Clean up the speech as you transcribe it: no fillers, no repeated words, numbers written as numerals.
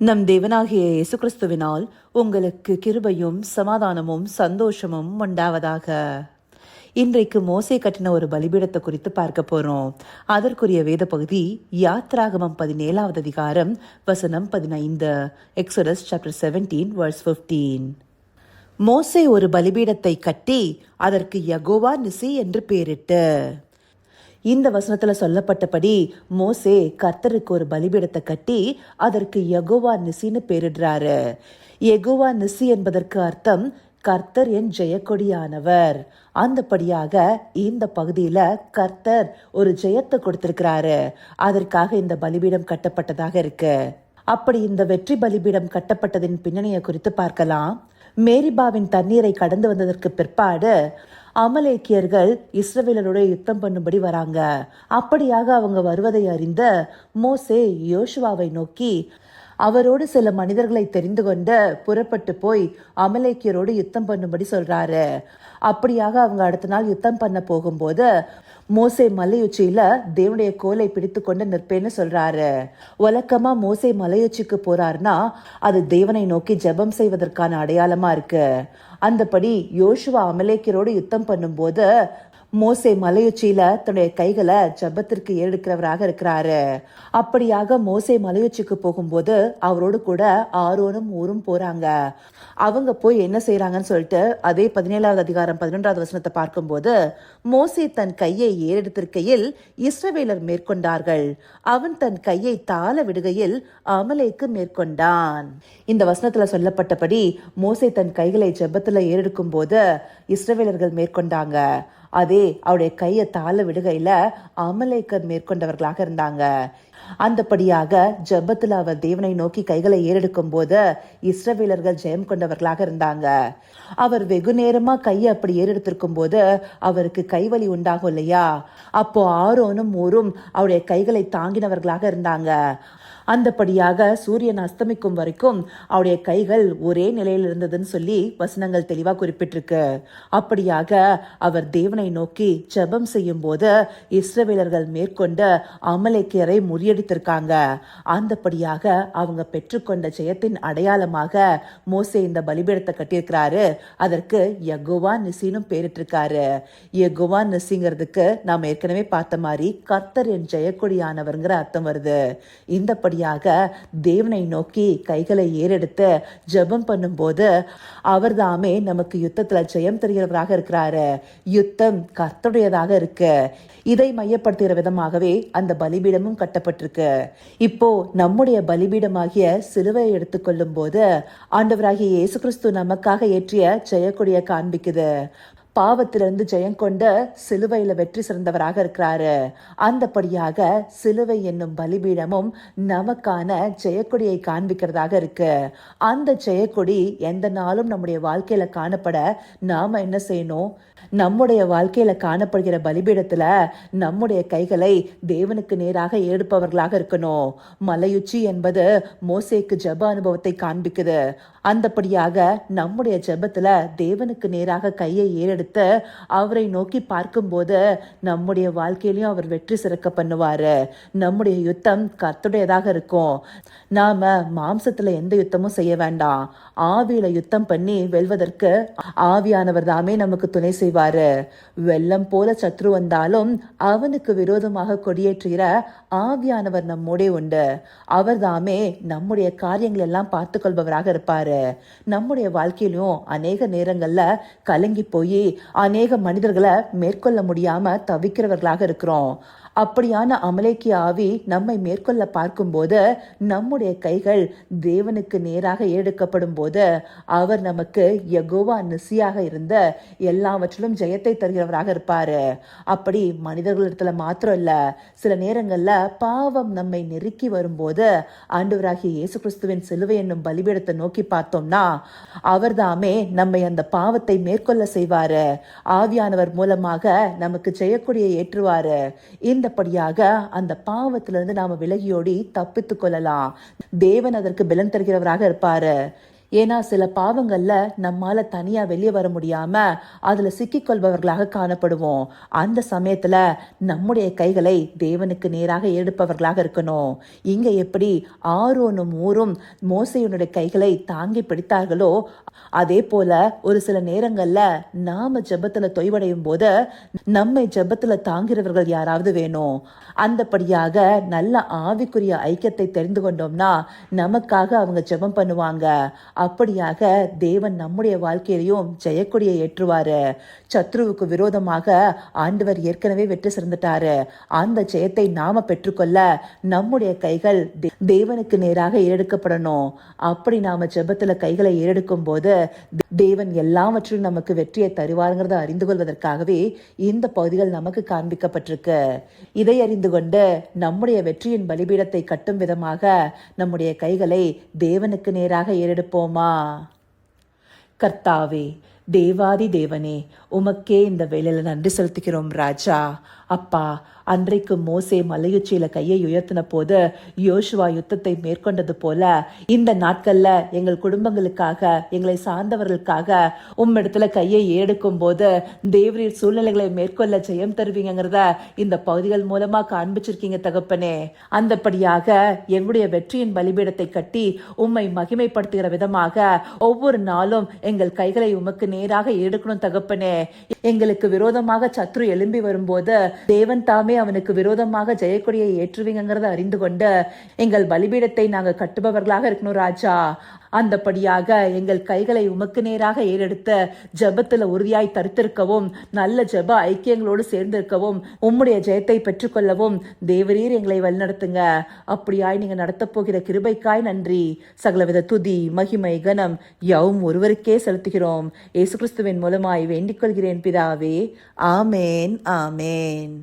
நம் தேவனாகிய இயேசு கிறிஸ்துவினால் உங்களுக்கு கிருபையும் சமாதானமும் சந்தோஷமும் உண்டாவதாக. இன்றைக்கு மோசே கட்டின ஒரு பலிபீடத்தை குறித்து பார்க்க போறோம். அதற்குரிய வேத பகுதி யாத்ராகமம் 17வது அதிகாரம் வசனம் 15. Exodus chapter 17 verse 15. மோசே ஒரு பலிபீடத்தை கட்டி அதற்கு யெகோவா நிசி என்று பெயரிட்டு. இந்த வசனத்துல சொல்லப்பட்டபடி மோசே கர்த்தருக்கு ஒரு பலிபீடத்தை கட்டி அதற்கு யெகோவா நிசின்னு பேரிடுறாரு. யெகோவா நிசி என்பதற்கு அர்த்தம் கர்த்தர் என் ஜெயக்கொடியானவர். அந்தபடியாக இந்த பகுதியில கர்த்தர் ஒரு ஜெயத்தை கொடுத்திருக்கிறாரு. அதற்காக இந்த பலிபீடம் கட்டப்பட்டதாக இருக்கு. அப்படி இந்த வெற்றி பலிபீடம் கட்டப்பட்டதின் பின்னணியை குறித்து பார்க்கலாம். மேரிபாவின் தண்ணீரை கடந்து வந்ததற்கு பிற்பாடு அமலேக்கியர்கள் இஸ்ரவேலரோட யுத்தம் பண்ணும்படி வராங்க. அப்படியாக அவங்க வருவதை அறிந்த மோசே யோசுவாவை நோக்கி அவரோடு சில மனிதர்களை தெரிந்து கொண்டு புறப்பட்டு போய் அமலேக்கியரோடு யுத்தம் பண்ணும்படி சொல்றாரு. அப்படியாக அவங்க அடுத்த நாள் யுத்தம் பண்ண போகும்போது மோசே மலையுச்சியில தேவனுடைய கோலை பிடித்து கொண்டு நிற்பேன்னு சொல்றாரு. வழக்கமா மோசே மலையுச்சிக்கு போறாருன்னா அது தேவனை நோக்கி ஜெபம் செய்வதற்கான அடையாளமா இருக்கு. அந்தபடி யோசுவா அமலேக்கியரோடு யுத்தம் பண்ணும்போது மோசே மலையுச்சியில தன்னுடைய கைகளை ஜெபத்திற்கு ஏறெடுக்கிறவராக இருக்கிறாரு. அப்படியாக மோசே மலையுச்சிக்கு போகும்போது அவரோடு கூட ஆரோனும் ஊரும் போறாங்க. அவங்க போய் என்ன செய்யறாங்கன்னு சொல்லிட்டு அதே 17வது அதிகாரம் 11வது வசனத்தை பார்க்கும்போது மோசே தன் கையை ஏறெடுத்திருக்கையில் இஸ்ரவேலர் மேற்கொண்டார்கள். அவன் தன் கையை தாழ விடுகையில் அமலேக்கு மேற்கொண்டான். இந்த வசனத்துல சொல்லப்பட்டபடி மோசே தன் கைகளை ஜெபத்துல ஏறெடுக்கும் போது இஸ்ரவேலர்கள் மேற்கொண்டாங்க. அதே அவருடைய கையை தாழ விடுகையில அமலேக்கர் மேற்கொண்டவர்களாக இருந்தாங்க. அந்தபடியாக ஜெபத்துல அவர் தேவனை நோக்கி கைகளை ஏறெடுக்கும் போது இஸ்ரவேலர்கள் ஜெயம் கொண்டவர்களாக இருந்தாங்க. அவர் வெகு நேரமா கையை அப்படி ஏறெடுத்திருக்கும் போது அவருக்கு கைவலி உண்டாகும் இல்லையா? அப்போ ஆரோனும் ஊரும் அவருடைய கைகளை தாங்கினவர்களாக இருந்தாங்க. அந்தபடியாக சூரியன் அஸ்தமிக்கும் வரைக்கும் அவருடைய கைகள் ஒரே நிலையில் இருந்ததுன்னு சொல்லி வசனங்கள் தெளிவா குறிப்பிட்டிருக்கு. அப்படியாக அவர் தேவனை நோக்கி ஜெபம் செய்யும் போது இஸ்ரவேலர்கள் மேற்கொண்ட அமலேக்கியரை முறியடித்திருக்காங்க. அந்தபடியாக அவங்க பெற்றுக்கொண்ட ஜெயத்தின் அடையாளமாக மோசே இந்த பலிபீடத்தை கட்டியிருக்கிறாரு. அதற்கு யெகோவா நிசினும் பேரிட்டிருக்காரு. யெகோவா நிசிங்கிறதுக்கு நாம் ஏற்கனவே பார்த்த மாதிரி கர்த்தர் என் ஜெயக்கொடியானவர்ங்கிற அர்த்தம் வருது. இந்த தேவனை நோக்கி கைகளை ஏறெடுத்து ஜெபம் பண்ணும்போது அவர் தாமே நமக்கு யுத்தத்துல ஜெயம் தருகிறவராக இருக்கிறாரு. யுத்தம் கர்த்தருடையதாக இருக்கு. இதை மையப்படுத்துகிற விதமாகவே அந்த பலிபீடமும் கட்டப்பட்டிருக்கு. இப்போ நம்முடைய பலிபீடமாகிய சிலுவை எடுத்துக்கொள்ளும் போது ஆண்டவராகிய இயேசு கிறிஸ்து நமக்காக ஏற்றிய ஜெயக்கொடியை காண்பிக்குது. பாவத்திலிருந்து ஜெயம் கொண்டு சிலுவையில வெற்றி சிறந்தவராக இருக்கிறாரு. அந்தபடியாக சிலுவை என்னும் பலிபீடமும் நமக்கான ஜெயக்கொடியை காண்பிக்கிறதாக இருக்கு. அந்த ஜெயக்கொடி எந்த நாளும் நம்முடைய வாழ்க்கையில காணப்பட நாம என்ன செய்யணும்? நம்முடைய வாழ்க்கையில காணப்படுகிற பலிபீடத்துல நம்முடைய கைகளை தேவனுக்கு நேராக எடுப்பவர்களாக இருக்கணும். மலையுச்சி என்பது மோசேக்கு ஜெப அனுபவத்தை காண்பிக்குது. அந்தபடியாக நம்முடைய ஜெபத்துல தேவனுக்கு நேராக கையை ஏறெடுத்து அவரை நோக்கி பார்க்கும்போது நம்முடைய வாழ்க்கையிலையும் அவர் வெற்றி சிறக்க பண்ணுவாரு. நம்முடைய யுத்தம் கர்த்தருடையதாக இருக்கும். நாம மாம்சத்துல எந்த யுத்தமும் செய்ய வேண்டாம். ஆவியில யுத்தம் பண்ணி வெல்வதற்கு ஆவியானவர் தாமே நமக்கு துணை செய்வாரு. வெள்ளம் போல சத்ரு வந்தாலும் அவனுக்கு விரோதமாக கொடியேற்றுகிற ஆவியானவர் நம்மோடே உண்டு. அவர் தாமே நம்முடைய காரியங்கள் எல்லாம் பார்த்து கொள்பவராக இருப்பாரு. நம்முடைய வாழ்க்கையிலும் அநேக நேரங்கள்ல கலங்கி போய் அநேக மனிதர்களை மேற்கொள்ள முடியாம தவிக்கிறவர்களாக இருக்கிறோம். அப்படியான அமலேக்கிய ஆவி நம்மை மேற்கொள்ள பார்க்கும்போது நம்முடைய கைகள் தேவனுக்கு நேராக ஏறெடுக்கப்படும் போது அவர் நமக்கு யெகோவா நிசியாக இருந்த எல்லாவற்றிலும் ஜெயத்தை தருகிறவராக இருப்பாரு. அப்படி மனிதர்களிடத்துல மாத்திரம் இல்ல, சில நேரங்கள்ல பாவம் நம்மை நெருக்கி வரும்போது ஆண்டவராகிய இயேசு கிறிஸ்துவின் சிலுவை என்னும் பலிபீடத்தை நோக்கி பார்த்தோம்னா அவர் தாமே நம்மை அந்த பாவத்தை மேற்கொள்ள செய்வாரு. ஆவியானவர் மூலமாக நமக்கு ஜெயக்கொடியை ஏற்றுவாரு. இந்தபடியாக அந்த பாவத்திலிருந்து நாம விலகியோடி தப்பித்துக் கொள்ளலாம். தேவன் அதற்கு பலன் தருகிறவராக இருப்பாரு. ஏன்னா சில பாவங்கள்ல நம்மால தனியா வெளியே வர முடியாம அதுல சிக்கிக்கொள்பவர்களாக காணப்படுவோம். அந்த சமயத்துல நம்முடைய கைகளை தேவனுக்கு நேராக எடுப்பவர்களாக இருக்கணும். இங்க எப்படி ஆரோனும் ஊரும் மோசேயினுடைய கைகளை தாங்கி பிடித்தார்களோ, அதே போல ஒரு சில நேரங்கள்ல நாம ஜெபத்துல தொய்வடையும் போது நம்மை ஜெபத்துல தாங்கிறவர்கள் யாராவது வேணும். அந்தபடியாக நல்ல ஆவிக்குரிய ஐக்கியத்தை தெரிந்து கொண்டோம்னா நமக்காக அவங்க ஜெபம் பண்ணுவாங்க. அப்படியாக தேவன் நம்முடைய வாழ்க்கையிலையும் ஜெயக்கொடியை ஏற்றுவாரு. சத்ருவுக்கு விரோதமாக ஆண்டவர் ஏற்கனவே வெற்றி சிறந்துட்டாரு. அந்த ஜெயத்தை நாம பெற்றுக்கொள்ள நம்முடைய கைகள் தேவனுக்கு நேராக ஏறெடுக்கப்படணும். அப்படி நாம ஜெபத்துல கைகளை ஏறெடுக்கும் போது தேவன் எல்லாவற்றிலும் நமக்கு வெற்றியை தருவாருங்கிறத அறிந்து கொள்வதற்காகவே இந்த பகுதிகள் நமக்கு காண்பிக்கப்பட்டிருக்கு. இதை அறிந்து கொண்டு நம்முடைய வெற்றியின் பலிபீடத்தை கட்டும் விதமாக நம்முடைய கைகளை தேவனுக்கு நேராக ஏறெடுப்போமா? கர்த்தாவே, தேவாதி தேவனே, உமக்கே இந்த வேளையில நன்றி செலுத்துகிறோம் ராஜா. அப்பா, அன்றைக்கு மோசே மலையுச்சியில கையை உயர்த்தின போது யோசுவா யுத்தத்தை மேற்கொண்டது போல இந்த நாட்கள்ல எங்கள் குடும்பங்களுக்காக, எங்களை சார்ந்தவர்களுக்காக உம்மிடத்துல கையை ஏடுக்கும் போது தேவரீர் சூழ்நிலைகளை மேற்கொள்ள ஜெயம் தருவீங்கிறத இந்த பகுதிகள் மூலமா காண்பிச்சிருக்கீங்க தகப்பனே. அந்தபடியாக எங்களுடைய வெற்றியின் பலிபீடத்தை கட்டி உம்மை மகிமைப்படுத்துகிற விதமாக ஒவ்வொரு நாளும் எங்கள் கைகளை உமக்கு நேராக எடுக்கணும் தகப்பனே. எங்களுக்கு விரோதமாக சத்ரு எழும்பி வரும்போது தேவன் தாமே அவனுக்கு விரோதமாக ஜெயக்கொடியை ஏற்றுவீங்கிறத அறிந்து கொண்டு எங்கள் பலிபீடத்தை நாங்கள் கட்டுபவர்களாக இருக்கணும் ராஜா. அந்தபடியாக எங்கள் கைகளை உமக்கு நேராக ஏறெடுத்து ஜெபத்துல உறுதியாய் தரித்திருக்கவும், நல்ல ஜெப ஐக்கியங்களோடு சேர்ந்திருக்கவும், உம்முடைய ஜெயத்தை பெற்றுக்கொள்ளவும் தேவரீர் எங்களை வழிநடத்துங்க. அப்படியாய் நீங்க நடத்த போகிற கிருபைக்காய் நன்றி. சகலவித துதி, மகிமை, கனம் யாவும் ஒருவருக்கே செலுத்துகிறோம். இயேசு கிறிஸ்துவின் மூலமாய் வேண்டிக் கொள்கிறேன் பிதாவே. ஆமேன், ஆமேன்.